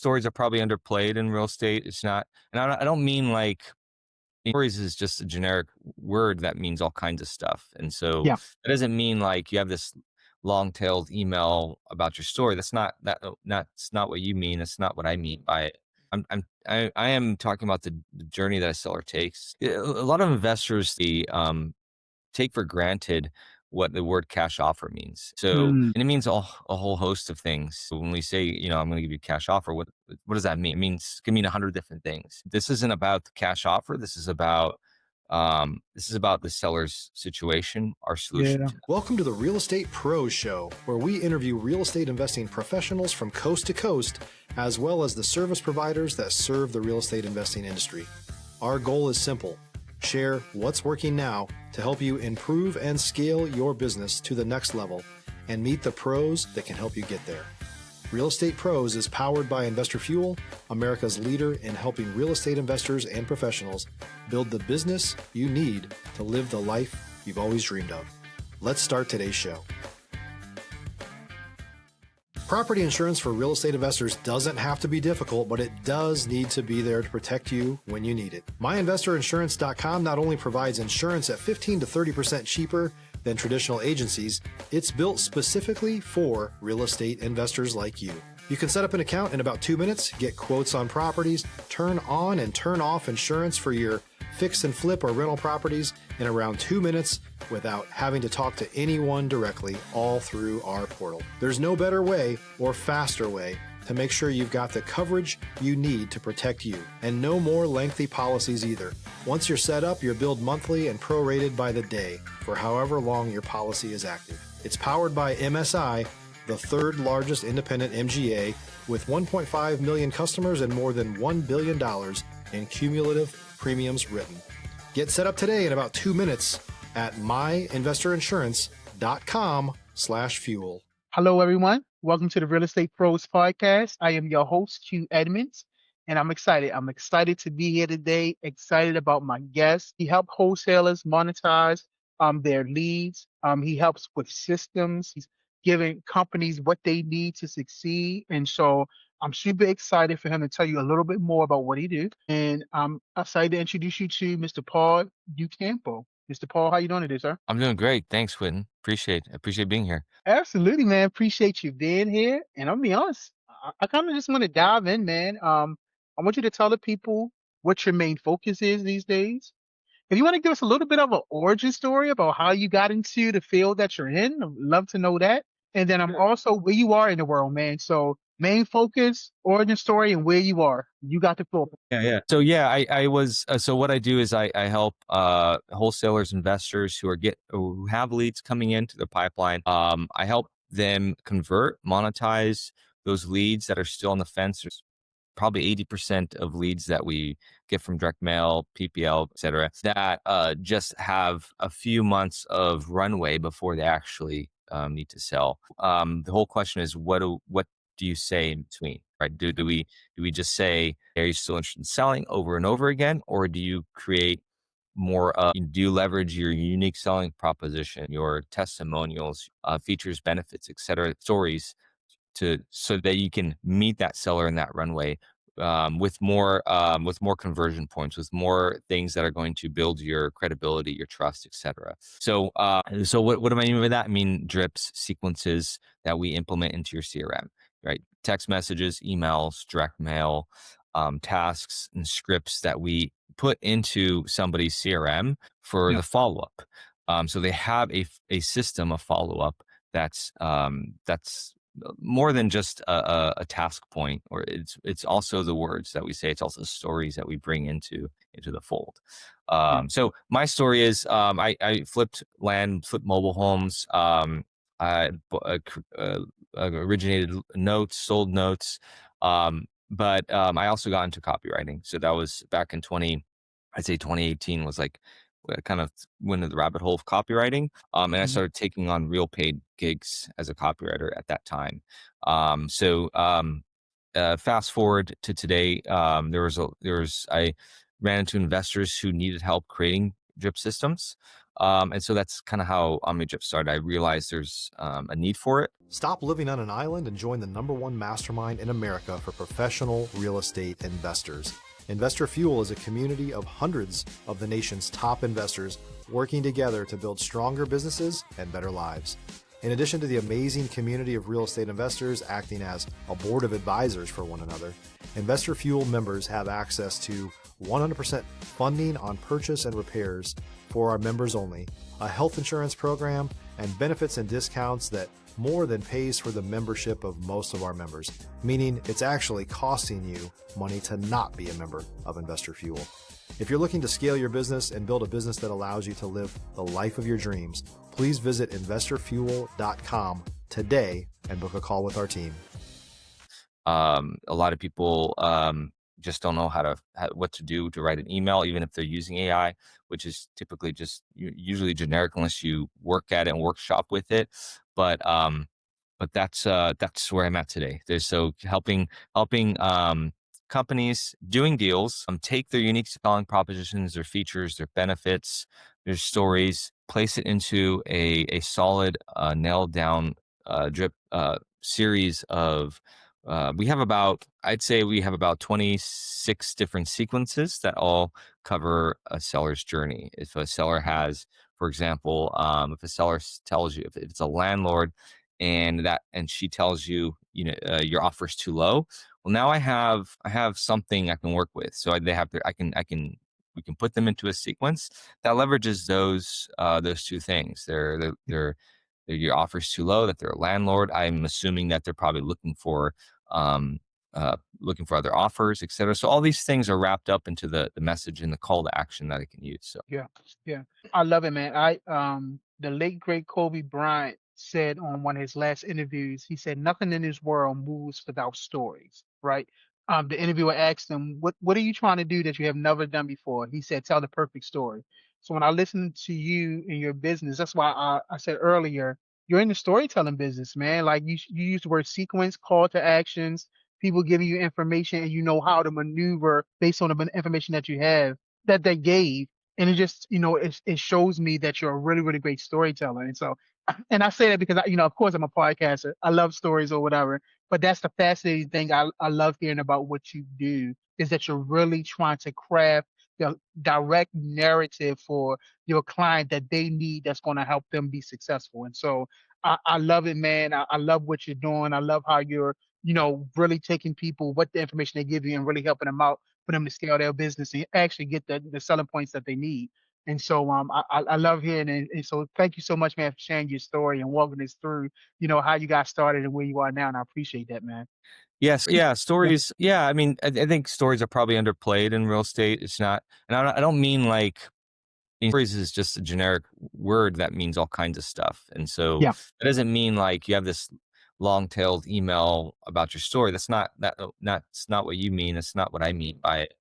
stories are probably underplayed in real estate. It's not, and I don't mean like stories is just a generic word that means all kinds of stuff. And so Yeah. that doesn't mean like you have this long tailed email about your story. That's not what you mean. That's not what I mean by it. I am talking about the journey that a seller takes. A lot of investors, take for granted what the word cash offer means. So, Mm, and it means a whole host of things. So when we say, I'm going to give you a cash offer, what does that mean? It means, it can mean 100 different things. This isn't about the cash offer. This is about the seller's situation, our solution yeah. to them. Welcome to the Real Estate Pros Show, where we interview real estate investing professionals from coast to coast, as well as the service providers that serve the real estate investing industry. Our goal is simple: share what's working now to help you improve and scale your business to the next level and meet the pros that can help you get there. Real Estate Pros is powered by Investor Fuel, America's leader in helping real estate investors and professionals build the business you need to live the life you've always dreamed of. Let's start today's show. Property insurance for real estate investors doesn't have to be difficult, but it does need to be there to protect you when you need it. MyInvestorInsurance.com not only provides insurance at 15 to 30% cheaper than traditional agencies, it's built specifically for real estate investors like you. You can set up an account in about 2 minutes, get quotes on properties, turn on and turn off insurance for your fix and flip or rental properties in around 2 minutes without having to talk to anyone directly, all through our portal. There's no better way or faster way to make sure you've got the coverage you need to protect you, and no more lengthy policies either. Once you're set up, you're billed monthly and prorated by the day for however long your policy is active. It's powered by MSI, the third largest independent MGA, with 1.5 million customers and more than $1 billion in cumulative premiums written. Get set up today in about 2 minutes at myinvestorinsurance.com/fuel. Hello, everyone. Welcome to the Real Estate Pros Podcast. I am your host, Hugh Edmonds, and I'm excited. I'm excited to be here today, excited about my guest. He helps wholesalers monetize their leads. He helps with systems. He's giving companies what they need to succeed. And so I'm super excited for him to tell you a little bit more about what he do. And I'm excited to introduce you to Mr. Paul Do Campo. Mr. Paul, how you doing today, sir? I'm doing great. Thanks, Quentin. Appreciate being here. Absolutely, man. Appreciate you being here. And I'll be honest, I kind of just want to dive in, man. I want you to tell the people what your main focus is these days. If you want to give us a little bit of an origin story about how you got into the field that you're in, I'd love to know that. And then I'm also where you are in the world, man. So main focus, origin story, and where you are. You got the floor. Yeah. So yeah, I was so what I do is I help wholesalers, investors who have leads coming into the pipeline. I help them convert, monetize those leads that are still on the fence. There's probably 80% of leads that we get from direct mail, PPL, et cetera, that just have a few months of runway before they actually need to sell. The whole question is what do you say in between, right? Do we just say, are you still interested in selling over and over again? Or do you create more, do you leverage your unique selling proposition, your testimonials, features, benefits, et cetera, stories so that you can meet that seller in that runway, with more conversion points, with more things that are going to build your credibility, your trust, etc. So what do I mean by that? I mean drips, sequences that we implement into your CRM, right? Text messages, emails, direct mail, tasks and scripts that we put into somebody's CRM for Yeah. the follow up. So they have a system of follow up that's more than just a task point, or it's also the words that we say. It's also stories that we bring into the fold. Yeah. So my story is, I flipped mobile homes. Originated notes, sold notes, but I also got into copywriting. So that was back in 2018 was like I kind of went into the rabbit hole of copywriting. And I Mhm. started taking on real paid gigs as a copywriter at that time. Fast forward to today, I ran into investors who needed help creating drip systems. And so that's kind of how OmniJip started. I realized there's a need for it. Stop living on an island and join the #1 mastermind in America for professional real estate investors. Investor Fuel is a community of hundreds of the nation's top investors working together to build stronger businesses and better lives. In addition to the amazing community of real estate investors acting as a board of advisors for one another, Investor Fuel members have access to 100% funding on purchase and repairs for our members only, a health insurance program, and benefits and discounts that more than pays for the membership of most of our members, meaning it's actually costing you money to not be a member of Investor Fuel. If you're looking to scale your business and build a business that allows you to live the life of your dreams, please visit investorfuel.com today and book a call with our team. A lot of people just don't know what to do to write an email, even if they're using AI, which is typically just usually generic unless you work at it and workshop with it. But that's where I'm at today. So helping companies doing deals take their unique selling propositions, their features, their benefits, their stories, place it into a solid nailed down drip series of I'd say we have about 26 different sequences that all cover a seller's journey. If a seller has, for example, if a seller tells you, if it's a landlord and she tells you, your offer is too low. Well, now I have something I can work with. So we can put them into a sequence that leverages those two things. Your offer's too low, that they're a landlord. I'm assuming that they're probably looking for other offers, et cetera. So all these things are wrapped up into the message and the call to action that I can use. So Yeah, I love it, man. The late great Kobe Bryant said on one of his last interviews, he said, "Nothing in this world moves without stories." Right? The interviewer asked him, "What are you trying to do that you have never done before?" He said, "Tell the perfect story." So when I listen to you in your business, that's why I said earlier, you're in the storytelling business, man. Like you use the word sequence, call to actions, people giving you information, and you know how to maneuver based on the information that you have that they gave. And it just, it shows me that you're a really, really great storyteller. And so, and I say that because of course I'm a podcaster. I love stories or whatever, but that's the fascinating thing. I love hearing about what you do is that you're really trying to craft the direct narrative for your client that they need that's going to help them be successful. And so I love it, man. I love what you're doing. I love how you're, really taking people, what the information they give you and really helping them out for them to scale their business and actually get the selling points that they need. And so I love hearing it. And so thank you so much, man, for sharing your story and walking us through, how you got started and where you are now. And I appreciate that, man. yes, yeah, stories. Yeah, I mean, I think stories are probably underplayed in real estate. It's not, and I don't mean like stories is just a generic word that means all kinds of stuff. And so Yeah. that doesn't mean like you have this long-tailed email about your story. That's not what you mean. That's not what I mean by it.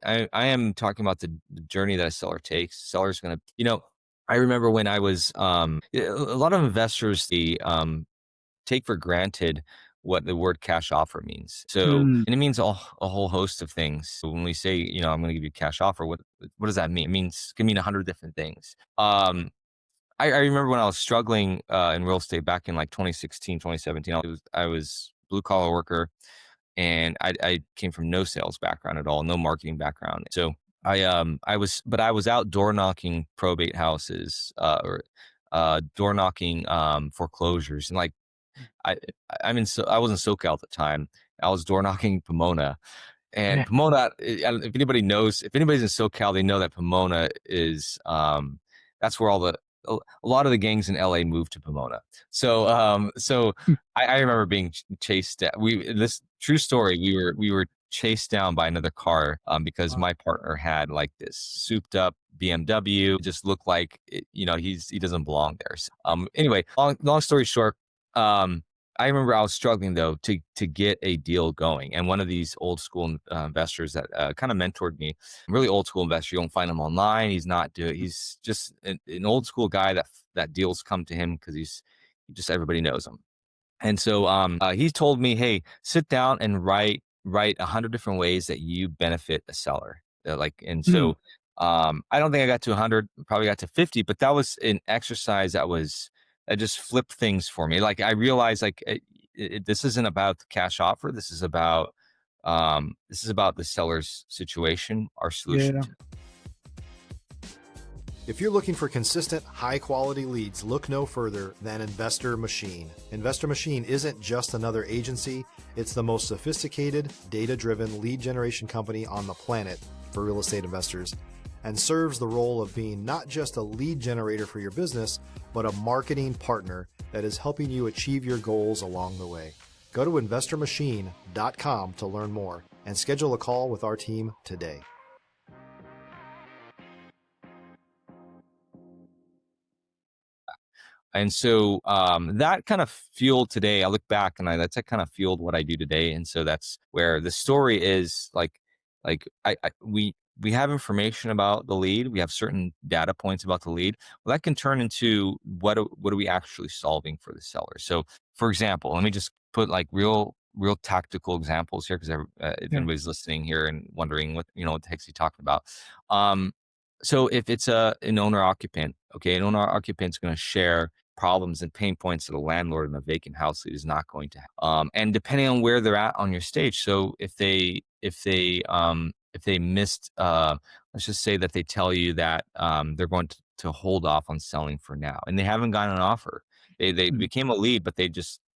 I am talking about the journey that a seller takes. Seller's going to, I remember when I was, a lot of investors, take for granted what the word cash offer means. So, Mm, and it means a whole host of things. So when we say, I'm going to give you a cash offer, what does that mean? It can mean 100 different things. I remember when I was struggling in real estate back in like 2016, 2017, I was blue collar worker, and I came from no sales background at all, no marketing background. So I was out door knocking probate houses, or door knocking foreclosures, and like I I was in SoCal at the time. I was door knocking Pomona, and yeah. Pomona. If anybody's in SoCal, they know that Pomona is that's where a lot of the gangs in LA moved to Pomona. So I remember being chased. This true story. We were chased down by another car because my partner had like this souped up BMW. It just looked like he doesn't belong there. So, anyway, long story short. I remember I was struggling though to get a deal going, and one of these old school investors that kind of mentored me, really old school investor. You don't find him online. He's just an old school guy that deals come to him because everybody knows him. And so he told me, hey, sit down and write 100 different ways that you benefit a seller. And Mm, so I don't think I got to 100, probably got to 50, but that was an exercise that just flipped things for me. Like I realized like this isn't about the cash offer. This is about the seller's situation, our solution Yeah. to it. If you're looking for consistent, high quality leads, look no further than Investor Machine. Investor Machine isn't just another agency, it's the most sophisticated, data driven lead generation company on the planet for real estate investors, and serves the role of being not just a lead generator for your business, but a marketing partner that is helping you achieve your goals along the way. Go to investormachine.com to learn more and schedule a call with our team today. And so that kind of fueled today. I look back and that's kind of fueled what I do today. And so that's where the story is we have information about the lead. We have certain data points about the lead. Well, that can turn into what are we actually solving for the seller? So, for example, let me just put like real tactical examples here, because if Yeah. anybody's listening here and wondering what the heck's he talking about. Um, so if it's an owner occupant, okay, an owner occupant's going to share problems and pain points that a landlord in a vacant house lead is not going to have. And depending on where they're at on your stage, so if they missed, let's just say that they tell you that they're going to hold off on selling for now, and they haven't gotten an offer. They Mhm. became a lead, but they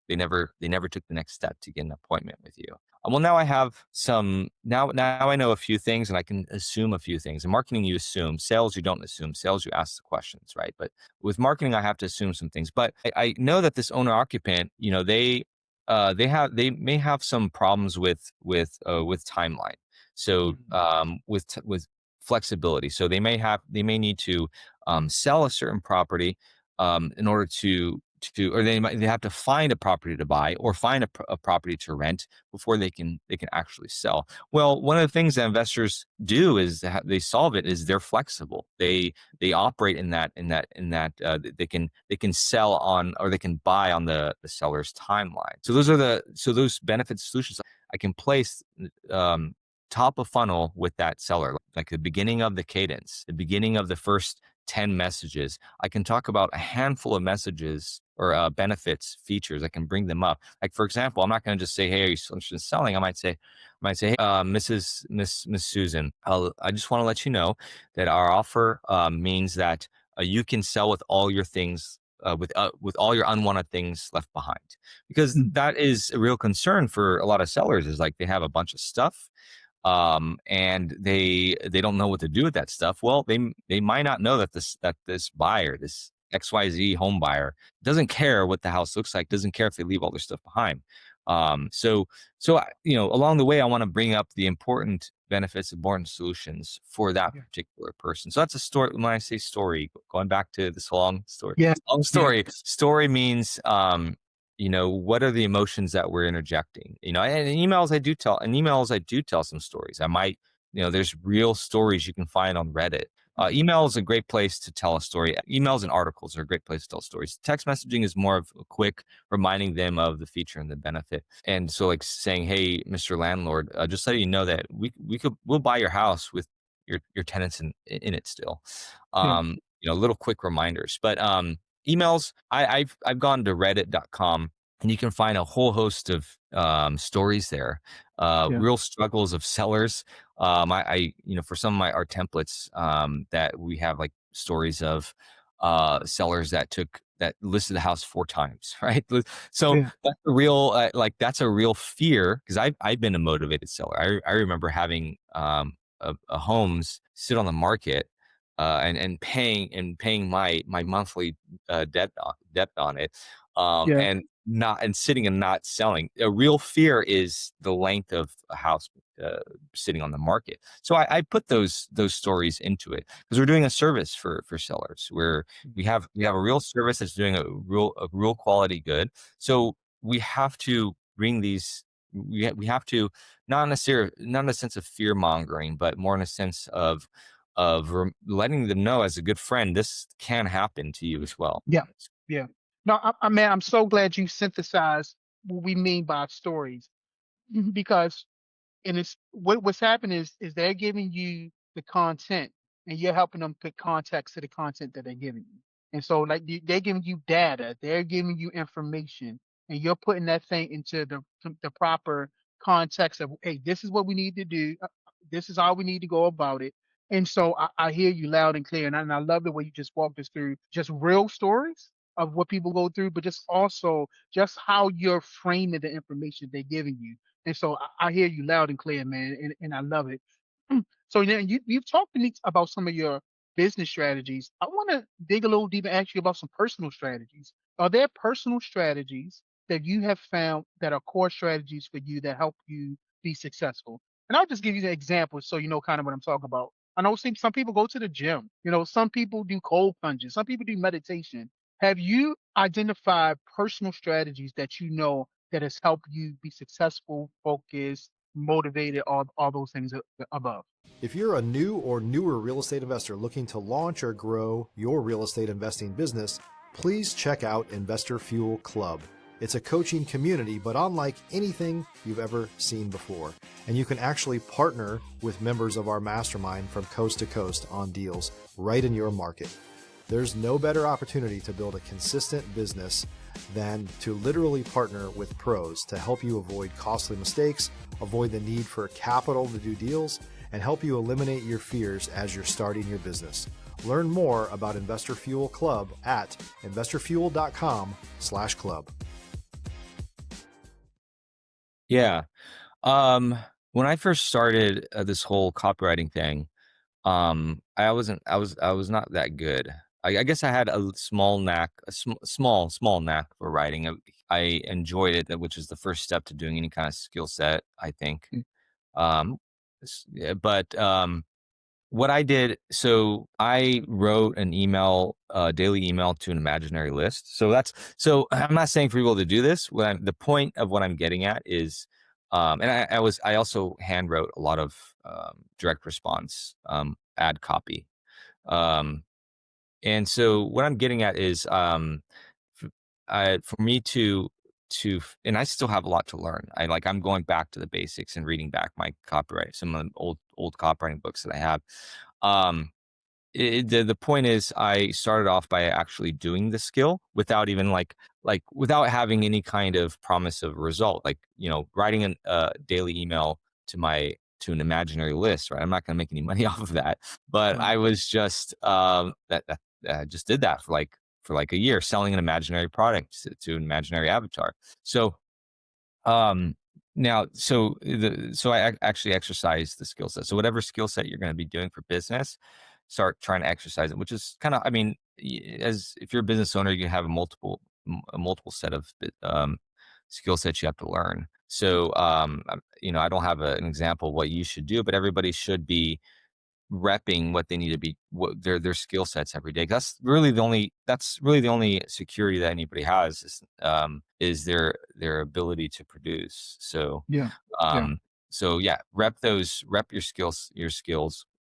never took the next step to get an appointment with you. Well, now I have some. Now I know a few things, and I can assume a few things. In marketing, you assume. Sales, you don't assume. Sales, you ask the questions, right? But with marketing, I have to assume some things. But I know that this owner occupant, they may have some problems with timeline. So Mhm. with flexibility. So they may need to sell a certain property in order or they have to find a property to buy or find a property to rent before they can actually sell. Well, one of the things that investors do is they solve it is they're flexible. They operate they can sell on, or they can buy on the seller's timeline. So those benefit solutions I can place um, top of funnel with that seller, like the beginning of the cadence, the beginning of the first 10 messages. I can talk about a handful of messages or benefits, features. I can bring them up. Like, for example, I'm not going to just say, "Hey, are you interested in selling?" I might say, "Hey, Miss Susan, I just want to let you know that our offer means that you can sell with all your things, with all your unwanted things left behind," because Mhm. that is a real concern for a lot of sellers. Is like they have a bunch of stuff, and they don't know what to do with that stuff. Well, they might not know that this buyer, this XYZ home buyer, doesn't care what the house looks like, doesn't care if they leave all their stuff behind. Along the way, I want to bring up the important benefits, important solutions for that Yeah. particular person. So that's a story. When I say story, going back to this Yeah. long Yeah. story, story means what are the emotions that we're interjecting? And in emails I do tell some stories. I might, there's real stories you can find on Reddit. Mhm. Email is a great place to tell a story. Emails and articles are a great place to tell stories. Text messaging is more of a quick reminding them of the feature and the benefit. And so, like saying, "Hey, Mr. Landlord, just letting you know that we'll buy your house with your tenants in it still." Yeah. Little quick reminders. But emails, I've gone to reddit.com, and you can find a whole host of stories there, Yeah. real struggles of sellers. For some of our templates, that we have like stories of sellers that listed the house 4 times, right? So Yeah. that's a real fear, because I've been a motivated seller. I remember having a homes sit on the market, and paying my monthly debt on it, Yeah. and sitting and not selling. A real fear is the length of a house uh, sitting on the market. So I put those stories into it, because we're doing a service for sellers, where we have a real service that's doing a real quality good. So we have to bring these. We have to, not in a sense of fear mongering, but more in a sense of letting them know, as a good friend, this can happen to you as well. Yeah. Yeah. No, man, I'm so glad you synthesized what we mean by stories. Because and it's what's happening is they're giving you the content, and you're helping them put context to the content that they're giving you. And so, like, they're giving you data, they're giving you information, and you're putting that thing into the proper context of, hey, this is what we need to do, this is how we need to go about it. And so, I hear you loud and clear, and I love the way you just walked us through just real stories of what people go through, but just also just how you're framing the information they're giving you. And so, I hear you loud and clear, man, and I love it. So then you've talked to me about some of your business strategies. I want to dig a little deeper and ask you about some personal strategies. Are there personal strategies that you have found that are core strategies for you that help you be successful? And I'll just give you an example so you know kind of what I'm talking about. I know some people go to the gym. Some people do cold plunges. Some people do meditation. Have you identified personal strategies that you know that has helped you be successful, focused, motivated, all those things above? If you're a new or newer real estate investor looking to launch or grow your real estate investing business, please check out Investor Fuel Club. It's a coaching community, but unlike anything you've ever seen before. And you can actually partner with members of our mastermind from coast to coast on deals right in your market. There's no better opportunity to build a consistent business than to literally partner with pros to help you avoid costly mistakes, avoid the need for capital to do deals, and help you eliminate your fears as you're starting your business. Learn more about Investor Fuel Club at investorfuel.com/club. Yeah. When I first started this whole copywriting thing, I was not that good. I guess I had a small knack, small knack for writing. I enjoyed it, which is the first step to doing any kind of skill set, I think. Mm. Yeah, but what I did, so I wrote an email, daily email to an imaginary list. So I'm not saying for people to do this. The point of what I'm getting at is, and I also hand wrote a lot of direct response ad copy. Um, and so what I'm getting at is, for me and I still have a lot to learn. I'm going back to the basics and reading back my copyright, some of the old copywriting books that I have. Um, the point is, I started off by actually doing the skill without even without having any kind of promise of result. Writing a daily email to an imaginary list. Right, I'm not going to make any money off of that, but Right. I was just I just did that for like a year, selling an imaginary product to an imaginary avatar. So um now so I actually exercise the skill set. So whatever skill set you're going to be doing for business, start trying to exercise it, which is kind of, I mean, as if you're a business owner, you have a multiple set of skill sets you have to learn. So I don't have an example of what you should do, but everybody should be repping what they need to be, what their skill sets every day. That's really the only security that anybody has is their ability to produce. So Yeah. Yeah. um yeah, rep your skills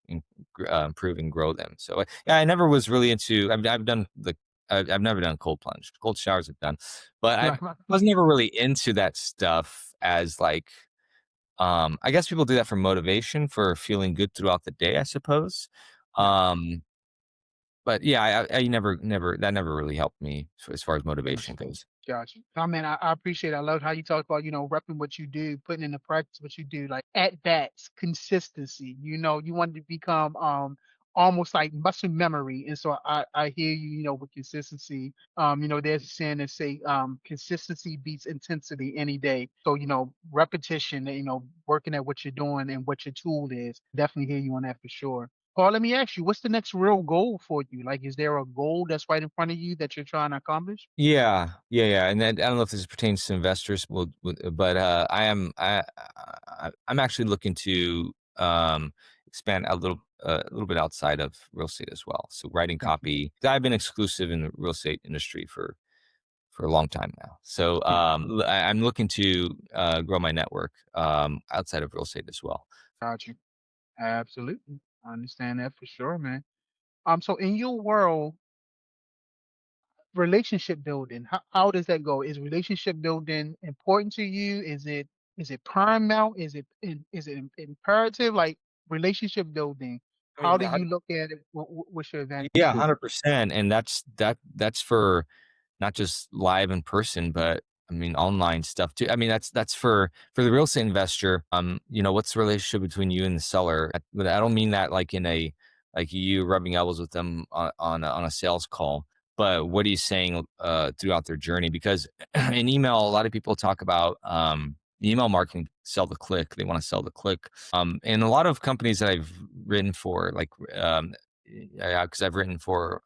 and improve and grow them. So yeah, I never was really into, I mean, I've never done cold plunge. Cold showers I've done, but I Right. Right. was never really into that stuff as I guess people do that for motivation, for feeling good throughout the day, I suppose. Yeah. Um, but yeah, I that never really helped me as far as Gotcha. motivation goes. Gotcha. I mean, I appreciate it. I love how you talk about, repping what you do, putting into practice what you do, like at bats, consistency. You want to become almost like muscle memory. And so I hear you, with consistency. There's a saying that say consistency beats intensity any day. So, repetition, working at what you're doing and what your tool is. Definitely hear you on that for sure. Paul, let me ask you, what's the next real goal for you? Like, is there a goal that's right in front of you that you're trying to accomplish? Yeah, and then I don't know if this pertains to investors, but I'm actually looking to expand a little bit outside of real estate as well. So writing Gotcha. copy. I've been exclusive in the real estate industry for a long time now. So Yeah. I'm looking to grow my network outside of real estate as well. Got you. Absolutely. I understand that for sure, man. So in your world, relationship building, how does that go? Is relationship building important to you? Is it paramount? Is it imperative? Like relationship building. I How mean, do you look at it? What's your advantage yeah, to it? 100%. And that's for not just live in person, but I mean online stuff too. I mean, that's for the real estate investor. What's the relationship between you and the seller? I don't mean that like in a like you rubbing elbows with them on a sales call, but what are you saying throughout their journey? Because in email, a lot of people talk about email marketing, sell the click. They want to sell the click. And a lot of companies that I've written for, like because I've written for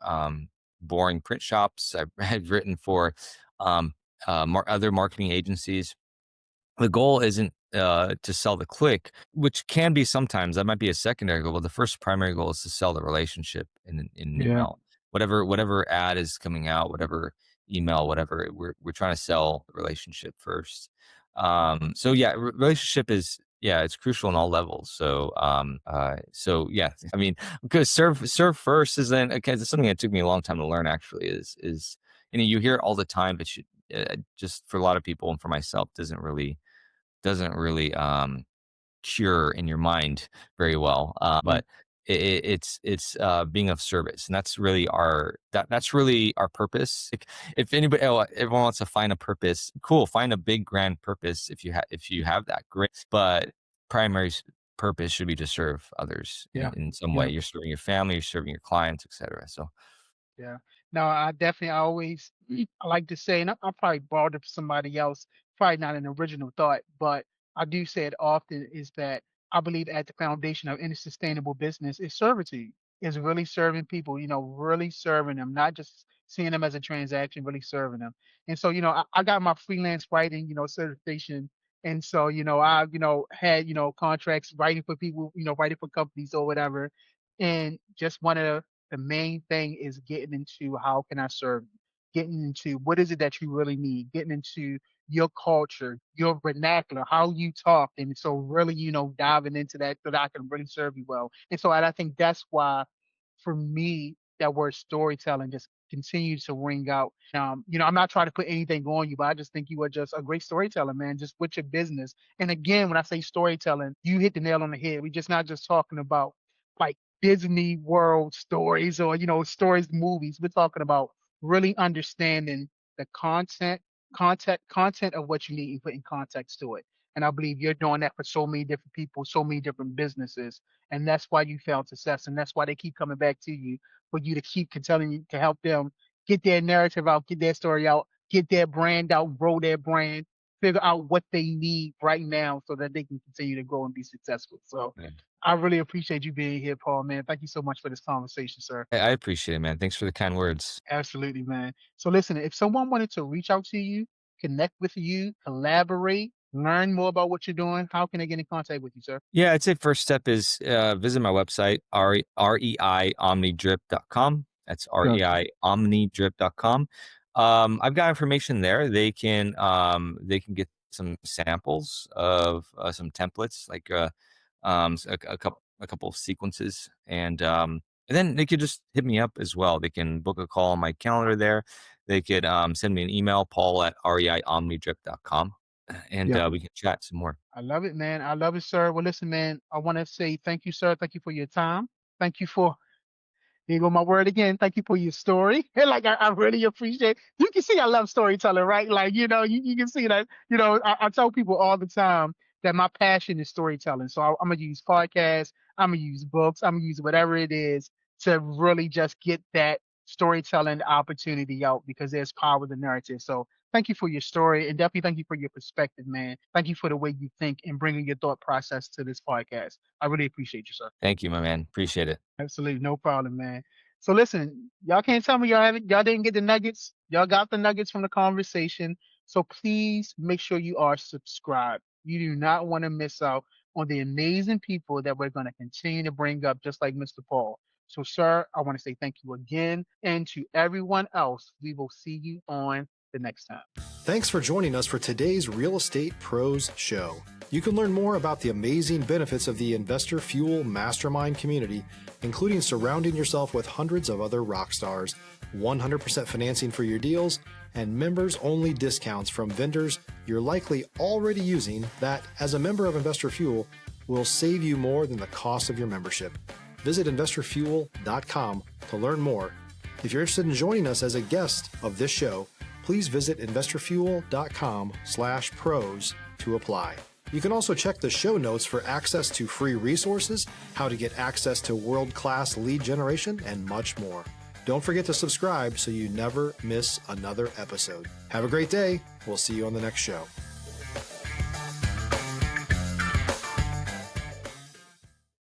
boring print shops. I've written for other marketing agencies. The goal isn't to sell the click, which can be sometimes. That might be a secondary goal. But the first primary goal is to sell the relationship in an Yeah. email. Whatever ad is coming out, whatever email, whatever we're trying to sell the relationship first. So yeah, relationship is it's crucial on all levels. So yeah, I mean, because serve first is then okay. It's something that took me a long time to learn. Actually, is you hear it all the time, but just for a lot of people and for myself doesn't really cure in your mind very well. Yeah. But it's being of service, and that's really our purpose. Like, if everyone wants to find a purpose, cool. Find a big grand purpose if you have that, great. But primary purpose should be to serve others Yeah. in some Yeah. way. You're serving your family, you're serving your clients, etc. So Yeah. No, I always I like to say, and I probably borrowed it from somebody else, probably not an original thought, but I do say it often is that I believe at the foundation of any sustainable business is servitude, is really serving people, really serving them, not just seeing them as a transaction, really serving them. And so, I got my freelance writing, certification. And so, I, had, contracts writing for people, writing for companies or whatever. And just one of the main thing is getting into how can I serve you? Getting into what is it that you really need? Getting into your culture, your vernacular, how you talk. And so really, diving into that so that I can really serve you well. And I think that's why for me, that word storytelling just continues to ring out. I'm not trying to put anything on you, but I just think you are just a great storyteller, man, just with your business. And again, when I say storytelling, you hit the nail on the head. We're just not just talking about like Disney World stories or stories, movies. We're talking about really understanding the content of what you need and putting context to it. And I believe you're doing that for so many different people, so many different businesses, and that's why you found success, and that's why they keep coming back to you for you to keep telling you to help them get their narrative out, get their story out, get their brand out, grow their brand, figure out what they need right now so that they can continue to grow and be successful. So yeah. I really appreciate you being here, Paul, man. Thank you so much for this conversation, sir. I appreciate it, man. Thanks for the kind words. Absolutely, man. So listen, if someone wanted to reach out to you, connect with you, collaborate, learn more about what you're doing, how can they get in contact with you, sir? Yeah, I'd say first step is visit my website, reiomnidrip.com. That's Gotcha. reiomnidrip.com. I've got information there. They can get some samples of some templates, like a couple of sequences, and then they could just hit me up as well. They can book a call on my calendar there. They could send me an email, paul@reiomnidrip.com, and Yeah. we can chat some more. I love it, man. I love it, sir. Well, listen, man, I want to say thank you, sir. Thank you for your time. Thank you for Here go my word again. Thank you for your story. Like I really appreciate. You can see I love storytelling, right? Like you can see that. I tell people all the time that my passion is storytelling. So I'm gonna use podcasts. I'm gonna use books. I'm gonna use whatever it is to really just get that storytelling opportunity out because there's power in the narrative. So thank you for your story and definitely thank you for your perspective, man. Thank you for the way you think and bringing your thought process to this podcast. I really appreciate you, sir. Thank you, my man. Appreciate it. Absolutely, no problem, man. So listen, y'all can't tell me y'all didn't get the nuggets. Y'all got the nuggets from the conversation. So please make sure you are subscribed. You do not want to miss out on the amazing people that we're going to continue to bring up, just like Mr. Paul. So, sir, I want to say thank you again. And to everyone else, we will see you on the next time. Thanks for joining us for today's Real Estate Pros Show. You can learn more about the amazing benefits of the Investor Fuel Mastermind community, including surrounding yourself with hundreds of other rock stars, 100% financing for your deals, and members-only discounts from vendors you're likely already using that, as a member of Investor Fuel, will save you more than the cost of your membership. Visit investorfuel.com to learn more. If you're interested in joining us as a guest of this show, please visit investorfuel.com/pros to apply. You can also check the show notes for access to free resources, how to get access to world-class lead generation, and much more. Don't forget to subscribe so you never miss another episode. Have a great day. We'll see you on the next show.